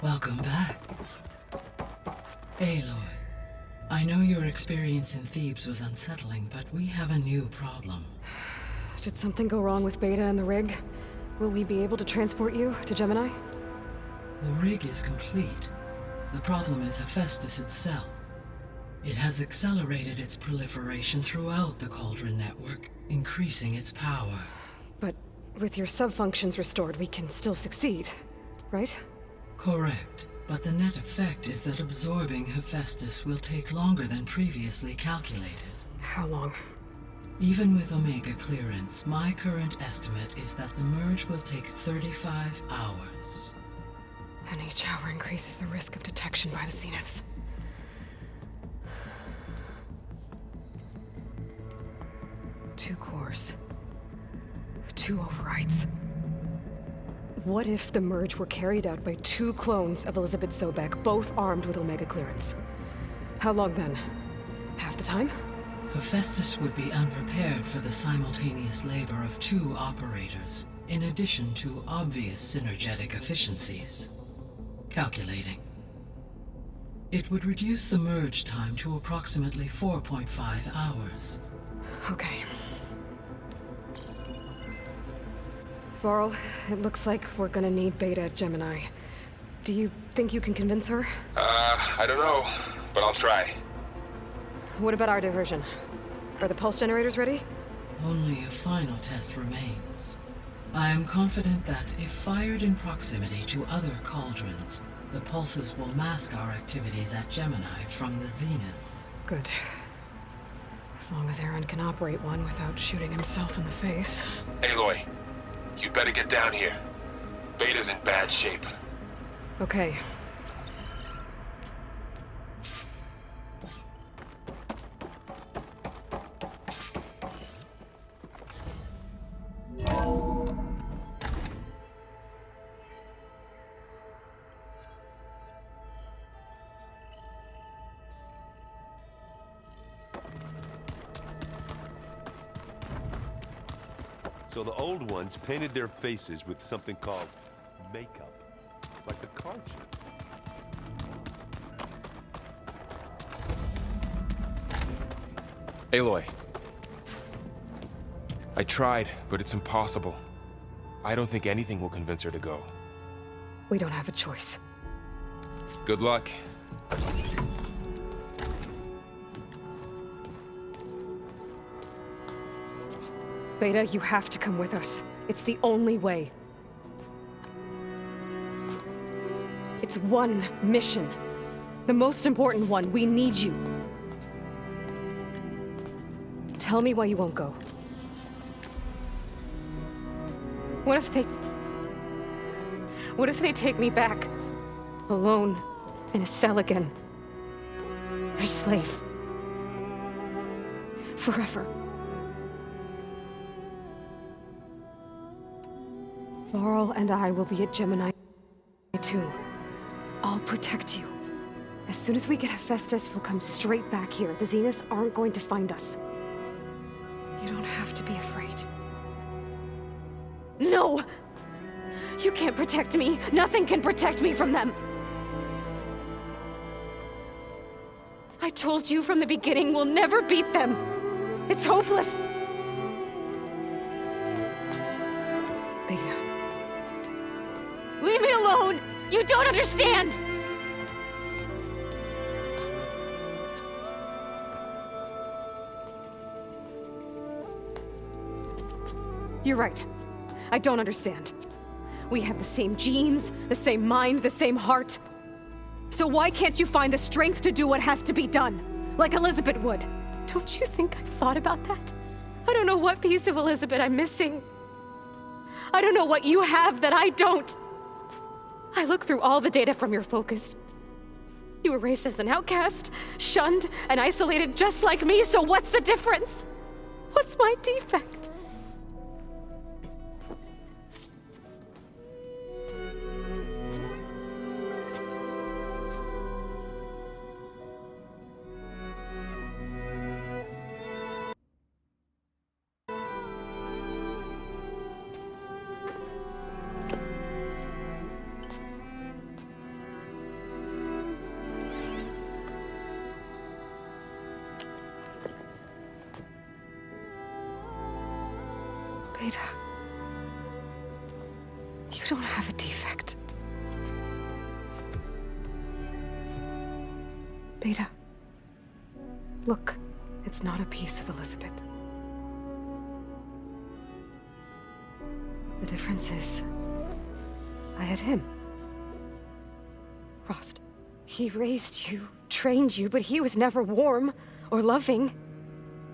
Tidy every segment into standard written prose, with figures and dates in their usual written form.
Welcome back. Aloy, I know your experience in Thebes was unsettling, but we have a new problem. Did something go wrong with Beta and the rig? Will we be able to transport you to Gemini? The rig is complete. The problem is Hephaestus itself. It has accelerated its proliferation throughout the Cauldron network, increasing its power. But with your sub-functions restored, we can still succeed, right? Correct, but the net effect is that absorbing Hephaestus will take longer than previously calculated. How long? Even with Omega clearance, my current estimate is that the merge will take 35 hours. And each hour increases the risk of detection by the Zeniths. Two cores. Two overrides. What if the merge were carried out by two clones of Elizabeth Sobek, both armed with Omega clearance? How long then? Half the time? Hephaestus would be unprepared for the simultaneous labor of two operators, in addition to obvious synergetic efficiencies. Calculating. It would reduce the merge time to approximately 4.5 hours. Okay. Varl, it looks like we're gonna need Beta at Gemini. Do you think you can convince her? I don't know, but I'll try. What about our diversion? Are the pulse generators ready? Only a final test remains. I am confident that if fired in proximity to other cauldrons, the pulses will mask our activities at Gemini from the Zeniths. Good. As long as Aaron can operate one without shooting himself in the face. Aloy, you better get down here. Beta's in bad shape. Okay. So the old ones painted their faces with something called makeup, like the card chip. Aloy. I tried, but it's impossible. I don't think anything will convince her to go. We don't have a choice. Good luck. Beta, you have to come with us. It's the only way. It's one mission. The most important one. We need you. Tell me why you won't go. What if they take me back? Alone, in a cell again. Their slave. Forever. Varl and I will be at Gemini too. I'll protect you. As soon as we get Hephaestus, we'll come straight back here. The Zeniths aren't going to find us. You don't have to be afraid. No! You can't protect me. Nothing can protect me from them. I told you from the beginning, we'll never beat them. It's hopeless. Beta. Leave me alone! You don't understand! You're right. I don't understand. We have the same genes, the same mind, the same heart. So why can't you find the strength to do what has to be done? Like Elizabeth would. Don't you think I've thought about that? I don't know what piece of Elizabeth I'm missing. I don't know what you have that I don't. I look through all the data from your focus. You were raised as an outcast, shunned, and isolated just like me, so what's the difference? What's my defect? Beta. You don't have a defect. Beta. Look, it's not a piece of Elizabeth. The difference is, I had him. Frost. He raised you, trained you, but he was never warm or loving.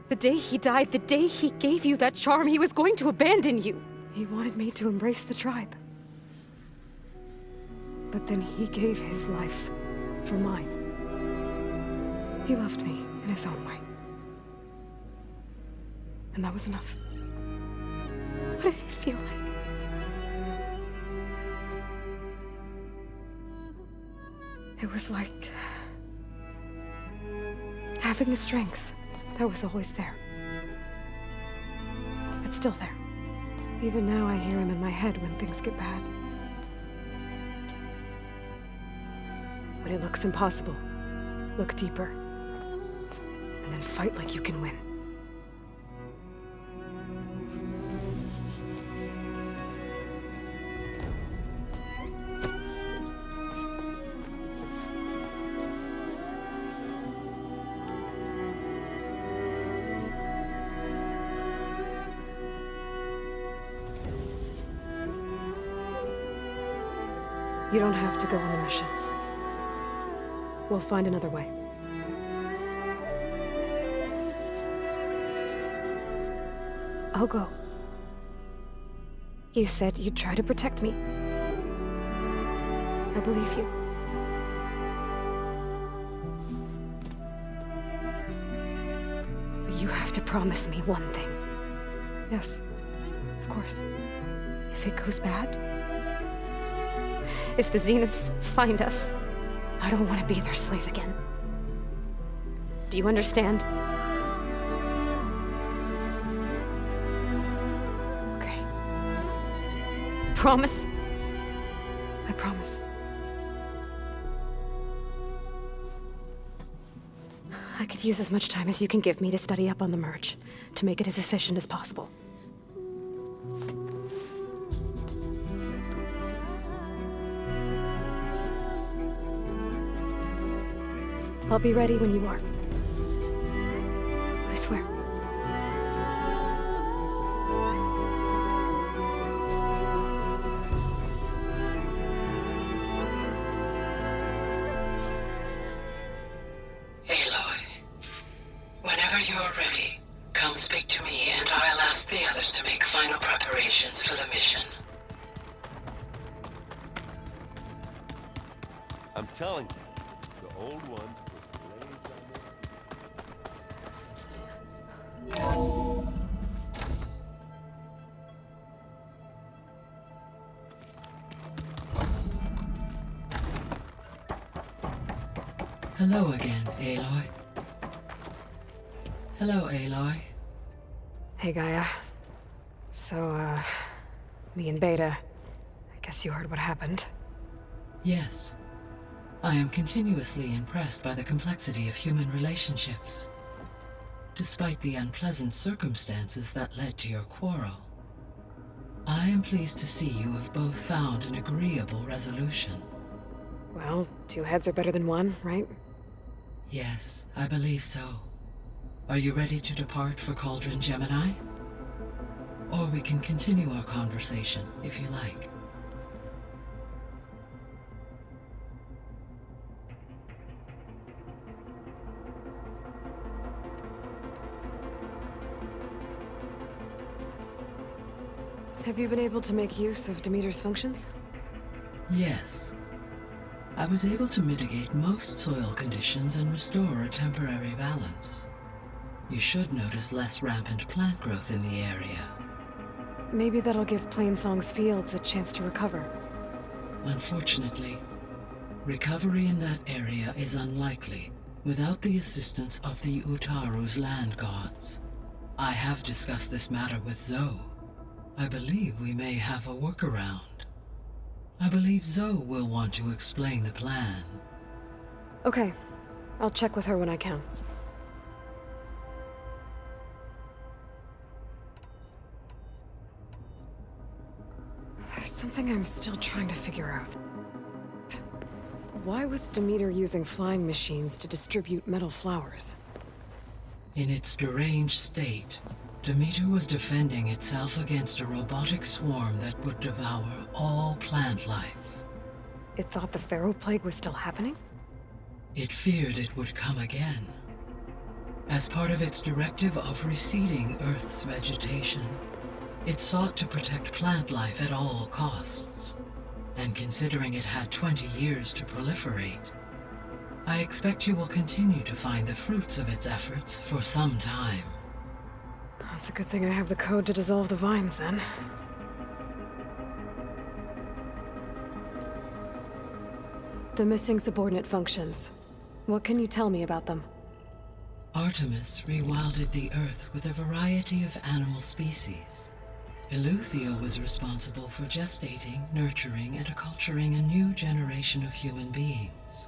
The day he died, the day he gave you that charm, he was going to abandon you. He wanted me to embrace the tribe. But then he gave his life for mine. He loved me in his own way. And that was enough. What did it feel like? It was like having the strength that was always there. It's still there. Even now I hear him in my head when things get bad. When it looks impossible, look deeper. And then fight like you can win. You don't have to go on the mission. We'll find another way. I'll go. You said you'd try to protect me. I believe you. But you have to promise me one thing. Yes, of course. If it goes bad, if the Zeniths find us, I don't want to be their slave again. Do you understand? Okay. Promise? I promise. I could use as much time as you can give me to study up on the merge, to make it as efficient as possible. I'll be ready when you are. I swear. Aloy, whenever you're ready, come speak to me and I'll ask the others to make final preparations for the mission. I'm telling you, the old one was raised on this. Hello again, Aloy. Hello, Aloy. Hey, Gaia. So, me and Beta, I guess you heard what happened. Yes. I am continuously impressed by the complexity of human relationships. Despite the unpleasant circumstances that led to your quarrel, I am pleased to see you have both found an agreeable resolution. Well, two heads are better than one, right? Yes, I believe so. Are you ready to depart for Cauldron, Gemini? Or we can continue our conversation, if you like. Have you been able to make use of Demeter's functions? Yes. I was able to mitigate most soil conditions and restore a temporary balance. You should notice less rampant plant growth in the area. Maybe that'll give Plainsong's fields a chance to recover. Unfortunately, recovery in that area is unlikely without the assistance of the Utaru's land gods. I have discussed this matter with Zoe. I believe we may have a workaround. I believe Zoe will want to explain the plan. Okay. I'll check with her when I can. There's something I'm still trying to figure out. Why was Demeter using flying machines to distribute metal flowers? In its deranged state, Demeter was defending itself against a robotic swarm that would devour all plant life. It thought the Pharaoh Plague was still happening? It feared it would come again. As part of its directive of reseeding Earth's vegetation, it sought to protect plant life at all costs. And considering it had 20 years to proliferate, I expect you will continue to find the fruits of its efforts for some time. That's a good thing I have the code to dissolve the vines, then. The missing subordinate functions. What can you tell me about them? Artemis rewilded the Earth with a variety of animal species. Eleuthia was responsible for gestating, nurturing, and acculturating a new generation of human beings.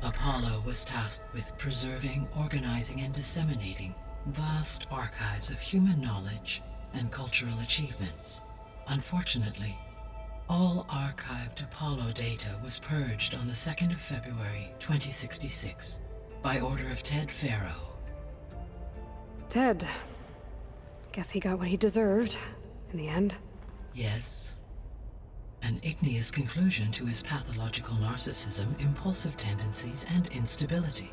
Apollo was tasked with preserving, organizing, and disseminating vast archives of human knowledge and cultural achievements. Unfortunately, all archived Apollo data was purged on the 2nd of February, 2066, by order of Ted Farrow. Ted. Guess he got what he deserved, in the end. Yes. An igneous conclusion to his pathological narcissism, impulsive tendencies, and instability.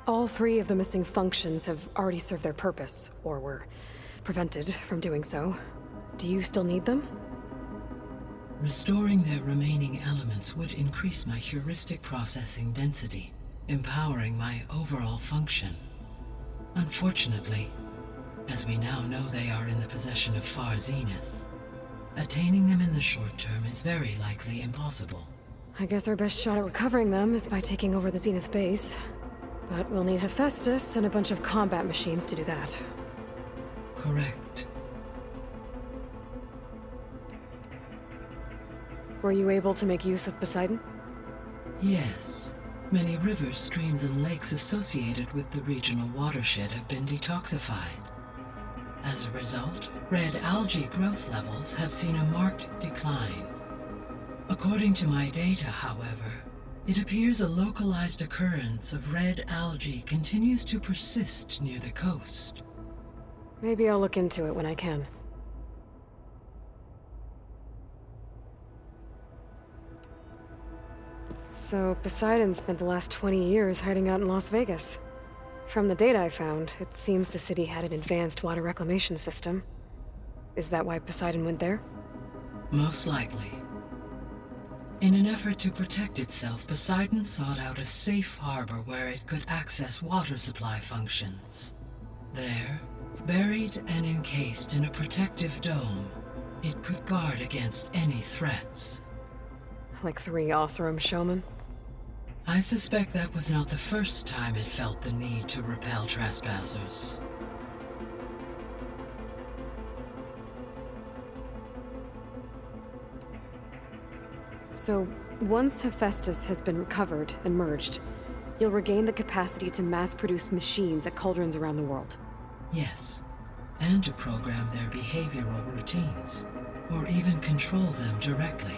All 3 of the missing functions have already served their purpose, or were prevented from doing so. Do you still need them? Restoring their remaining elements would increase my heuristic processing density, empowering my overall function. Unfortunately, as we now know they are in the possession of Far Zenith, attaining them in the short term is very likely impossible. I guess our best shot at recovering them is by taking over the Zenith base. But we'll need Hephaestus and a bunch of combat machines to do that. Correct. Were you able to make use of Poseidon? Yes. Many rivers, streams, and lakes associated with the regional watershed have been detoxified. As a result, red algae growth levels have seen a marked decline. According to my data, however, it appears a localized occurrence of red algae continues to persist near the coast. Maybe I'll look into it when I can. So, Poseidon spent the last 20 years hiding out in Las Vegas. From the data I found, it seems the city had an advanced water reclamation system. Is that why Poseidon went there? Most likely. In an effort to protect itself, Poseidon sought out a safe harbor where it could access water supply functions. There, buried and encased in a protective dome, it could guard against any threats. Like 3 Oseram showmen? I suspect that was not the first time it felt the need to repel trespassers. So, once Hephaestus has been recovered and merged, you'll regain the capacity to mass-produce machines at cauldrons around the world. Yes, and to program their behavioral routines, or even control them directly.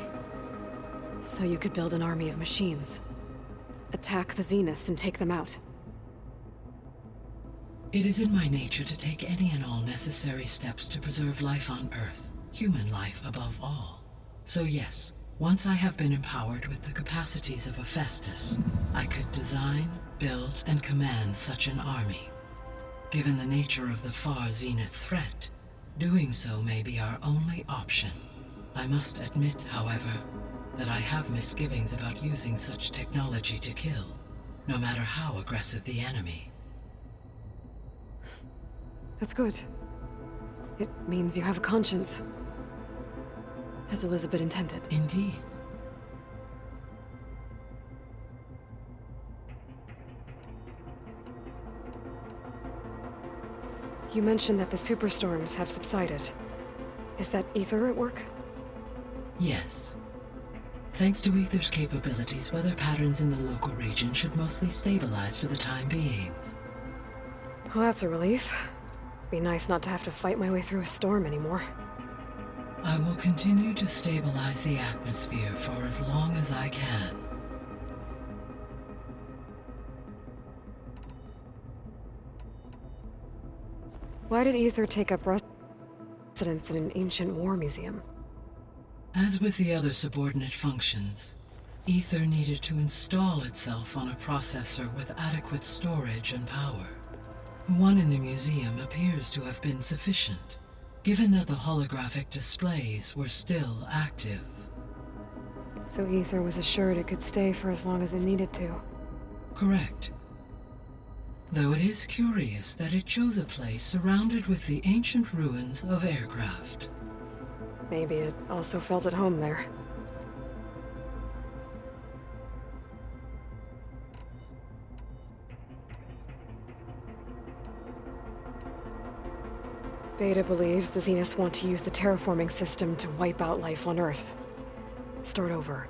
So you could build an army of machines. Attack the Zeniths and take them out. It is in my nature to take any and all necessary steps to preserve life on Earth, human life above all. So yes, once I have been empowered with the capacities of Hephaestus, I could design, build, and command such an army. Given the nature of the Far Zenith threat, doing so may be our only option. I must admit, however, that I have misgivings about using such technology to kill, no matter how aggressive the enemy. That's good. It means you have a conscience. As Elizabeth intended. Indeed. You mentioned that the superstorms have subsided. Is that Ether at work? Yes. Thanks to Ether's capabilities, weather patterns in the local region should mostly stabilize for the time being. Well, that's a relief. Be nice not to have to fight my way through a storm anymore. I will continue to stabilize the atmosphere for as long as I can. Why did Ether take up residence in an ancient war museum? As with the other subordinate functions, Ether needed to install itself on a processor with adequate storage and power. One in the museum appears to have been sufficient, given that the holographic displays were still active. So Ether was assured it could stay for as long as it needed to. Correct. Though it is curious that it chose a place surrounded with the ancient ruins of aircraft. Maybe it also felt at home there. Beta believes the Zeniths want to use the terraforming system to wipe out life on Earth. Start over,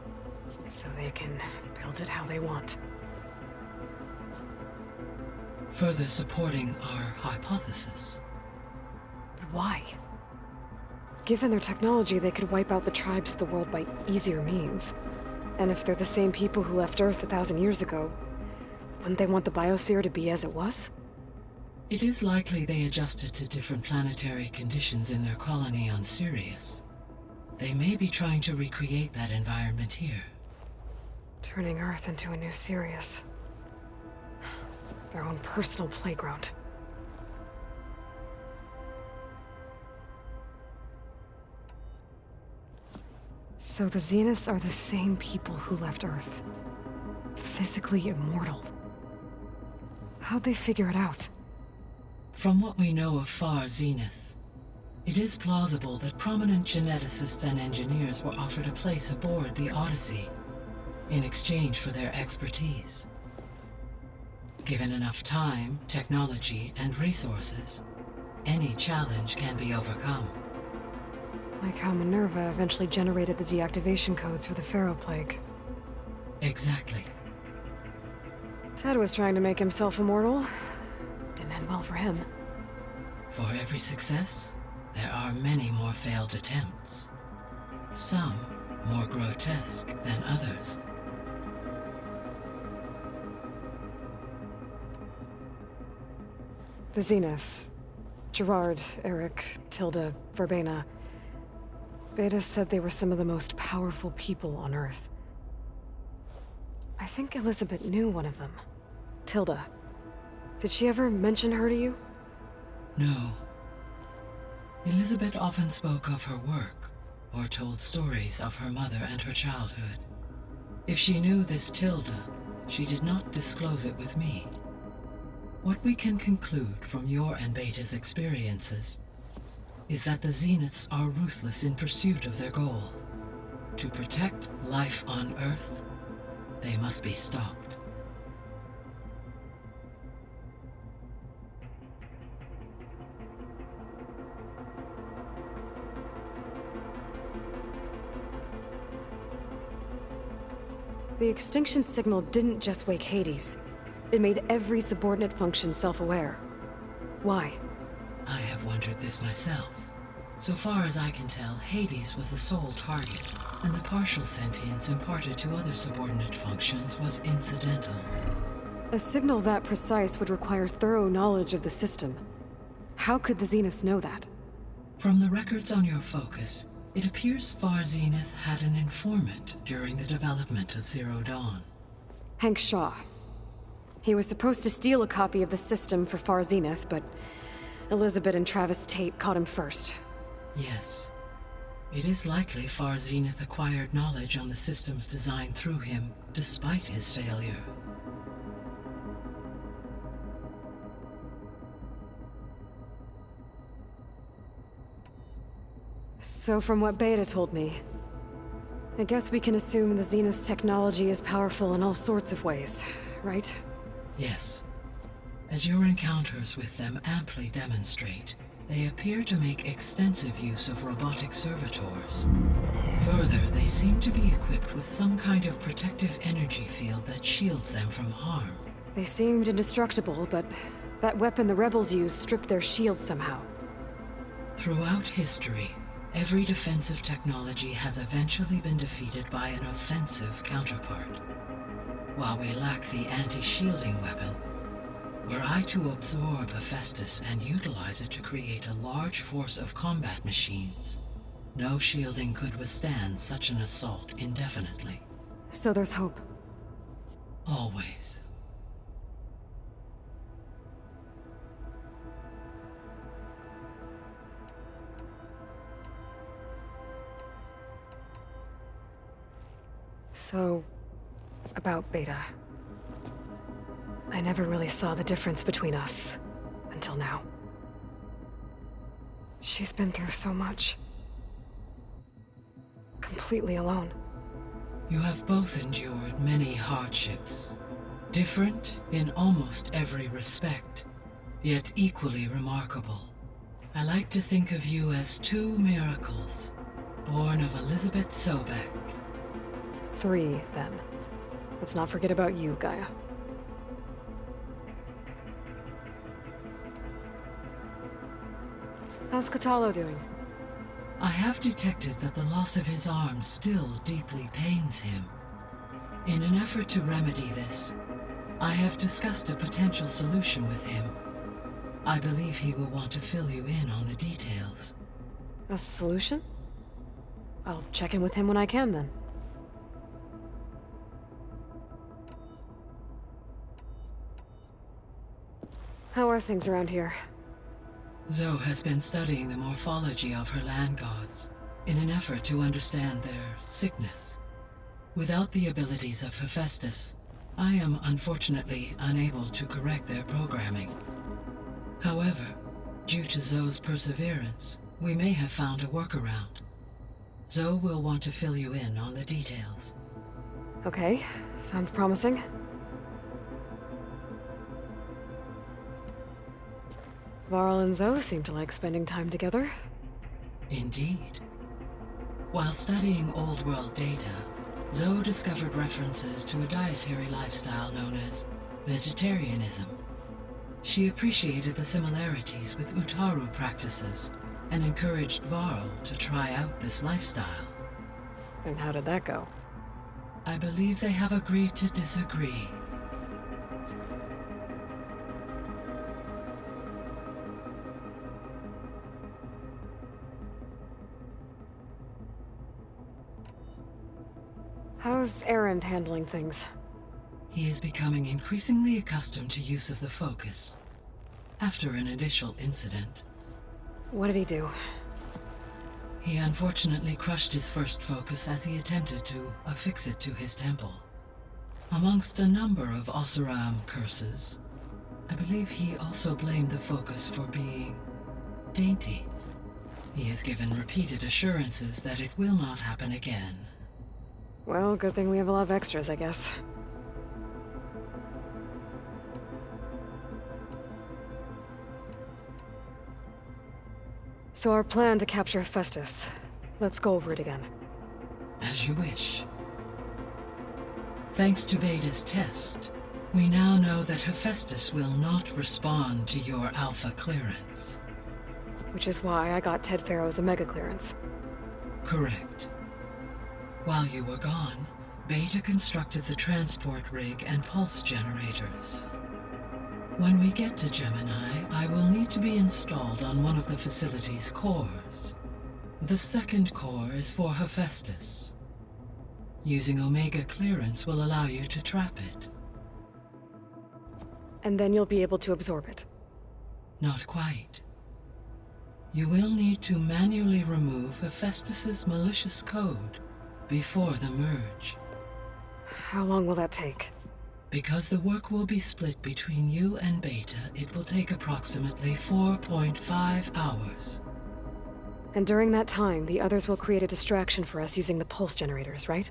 so they can build it how they want. Further supporting our hypothesis. But why? Given their technology, they could wipe out the tribes of the world by easier means. And if they're the same people who left Earth 1,000 years ago, wouldn't they want the biosphere to be as it was? It is likely they adjusted to different planetary conditions in their colony on Sirius. They may be trying to recreate that environment here. Turning Earth into a new Sirius. Their own personal playground. So the Zeniths are the same people who left Earth. Physically immortal. How'd they figure it out? From what we know of Far Zenith, it is plausible that prominent geneticists and engineers were offered a place aboard the Odyssey in exchange for their expertise. Given enough time, technology, and resources, any challenge can be overcome. Like how Minerva eventually generated the deactivation codes for the Pharaoh Plague. Exactly. Ted was trying to make himself immortal. Didn't end well for him. For every success, there are many more failed attempts. Some more grotesque than others. The Zeniths. Gerard, Eric, Tilda, Verbena. Beta said they were some of the most powerful people on Earth. I think Elizabeth knew one of them. Tilda. Did she ever mention her to you? No. Elizabeth often spoke of her work, or told stories of her mother and her childhood. If she knew this Tilda, she did not disclose it with me. What we can conclude from your and Beta's experiences is that the Zeniths are ruthless in pursuit of their goal. To protect life on Earth, they must be stopped. The extinction signal didn't just wake Hades. It made every subordinate function self-aware. Why? I have wondered this myself. So far as I can tell, Hades was the sole target, and the partial sentience imparted to other subordinate functions was incidental. A signal that precise would require thorough knowledge of the system. How could the Zeniths know that? From the records on your focus, it appears Far Zenith had an informant during the development of Zero Dawn. Hank Shaw. He was supposed to steal a copy of the system for Far Zenith, but Elizabeth and Travis Tate caught him first. Yes. It is likely Far Zenith acquired knowledge on the systems designed through him, despite his failure. So from what Beta told me, I guess we can assume the Zenith's technology is powerful in all sorts of ways, right? Yes. As your encounters with them amply demonstrate, they appear to make extensive use of robotic servitors. Further, they seem to be equipped with some kind of protective energy field that shields them from harm. They seemed indestructible, but that weapon the rebels used stripped their shield somehow. Throughout history, Every defensive technology has eventually been defeated by an offensive counterpart. While we lack the anti-shielding weapon, were I to absorb Hephaestus and utilize it to create a large force of combat machines, no shielding could withstand such an assault indefinitely. So there's hope. Always. So, about Beta. I never really saw the difference between us, until now. She's been through so much. Completely alone. You have both endured many hardships, different in almost every respect, yet equally remarkable. I like to think of you as two miracles, born of Elizabeth Sobek. 3, then. Let's not forget about you, Gaia. How's Katalo doing? I have detected that the loss of his arm still deeply pains him. In an effort to remedy this, I have discussed a potential solution with him. I believe he will want to fill you in on the details. A solution? I'll check in with him when I can, then. How are things around here? Zoe has been studying the morphology of her land gods in an effort to understand their sickness. Without the abilities of Hephaestus, I am unfortunately unable to correct their programming. However, due to Zoe's perseverance, we may have found a workaround. Zoe will want to fill you in on the details. Okay, sounds promising. Varl and Zoe seem to like spending time together. Indeed. While studying old world data, Zoe discovered references to a dietary lifestyle known as vegetarianism. She appreciated the similarities with Utaru practices and encouraged Varl to try out this lifestyle. And how did that go? I believe they have agreed to disagree. How's Erend handling things? He is becoming increasingly accustomed to use of the focus, after an initial incident. What did he do? He unfortunately crushed his first focus as he attempted to affix it to his temple. Amongst a number of Oseram curses, I believe he also blamed the focus for being dainty. He has given repeated assurances that it will not happen again. Well, good thing we have a lot of extras, I guess. So our plan to capture Hephaestus. Let's go over it again. As you wish. Thanks to Beta's test, we now know that Hephaestus will not respond to your Alpha clearance. Which is why I got Ted Farrow's Omega clearance. Correct. While you were gone, Beta constructed the transport rig and pulse generators. When we get to Gemini, I will need to be installed on one of the facility's cores. The second core is for Hephaestus. Using Omega clearance will allow you to trap it. And then you'll be able to absorb it. Not quite. You will need to manually remove Hephaestus's malicious code before the merge. How long will that take? Because the work will be split between you and Beta, it will take approximately 4.5 hours. And during that time, the others will create a distraction for us using the pulse generators, right?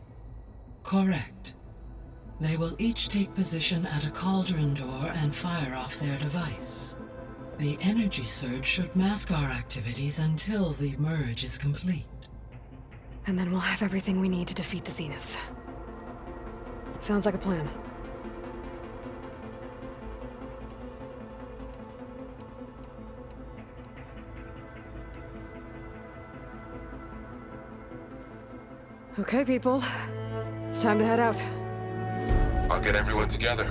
Correct. They will each take position at a cauldron door and fire off their device. The energy surge should mask our activities until the merge is complete. And then we'll have everything we need to defeat the Zeniths. Sounds like a plan. Okay, people. It's time to head out. I'll get everyone together.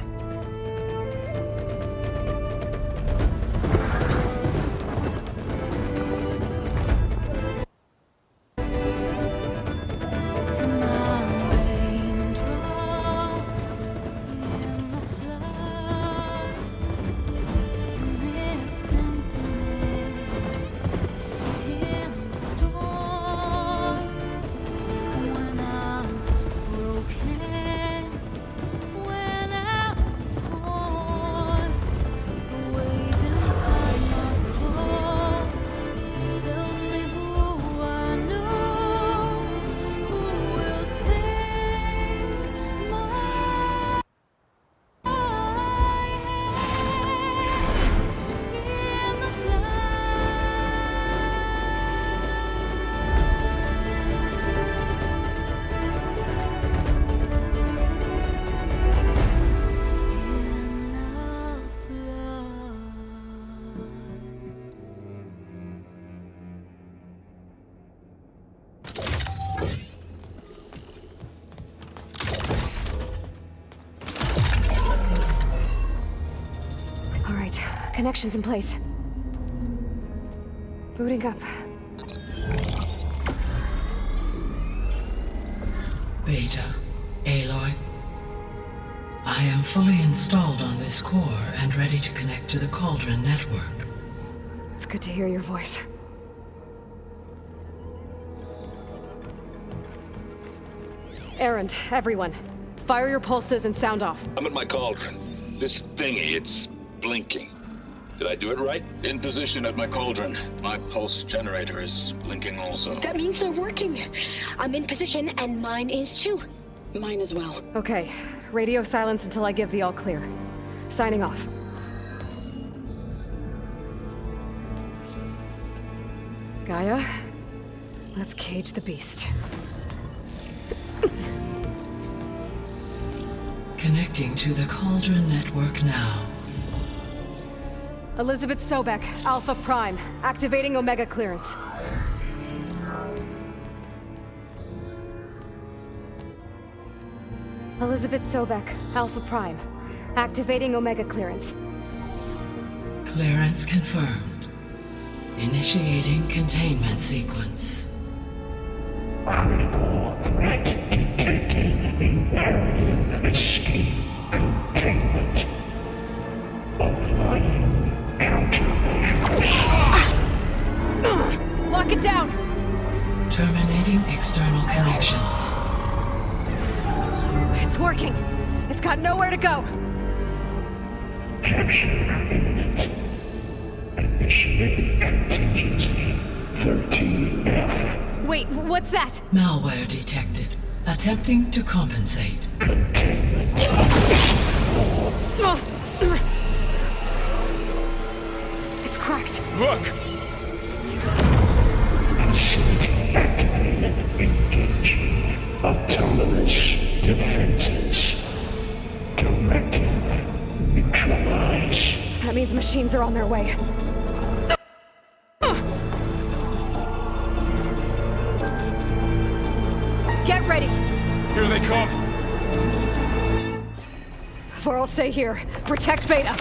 Connections in place. Booting up. Beta, Aloy. I am fully installed on this core and ready to connect to the Cauldron network. It's good to hear your voice. Errand, everyone. Fire your pulses and sound off. I'm at my Cauldron. This thingy, it's blinking. Did I do it right? In position at my Cauldron. My pulse generator is blinking also. That means they're working. I'm in position, and mine is too. Mine as well. Okay. Radio silence until I give the all clear. Signing off. Gaia, let's cage the beast. Connecting to the Cauldron network now. Elizabeth Sobek, Alpha Prime, activating Omega clearance. Elizabeth Sobek, Alpha Prime, activating Omega clearance. Clearance confirmed. Initiating containment sequence. Critical threat detected. Imperative escape containment. Applying countermeasures. Lock it down! Terminating external connections. It's working. It's got nowhere to go. Capture imminent. Initiate contingency 13F. Wait, what's that? Malware detected. Attempting to compensate. Containment. It's cracked. Look! Facility activated. Engaging autonomous defenses. Directive neutralize. That means machines are on their way. Get ready! Here they come! Vor'll stay here. Protect Beta.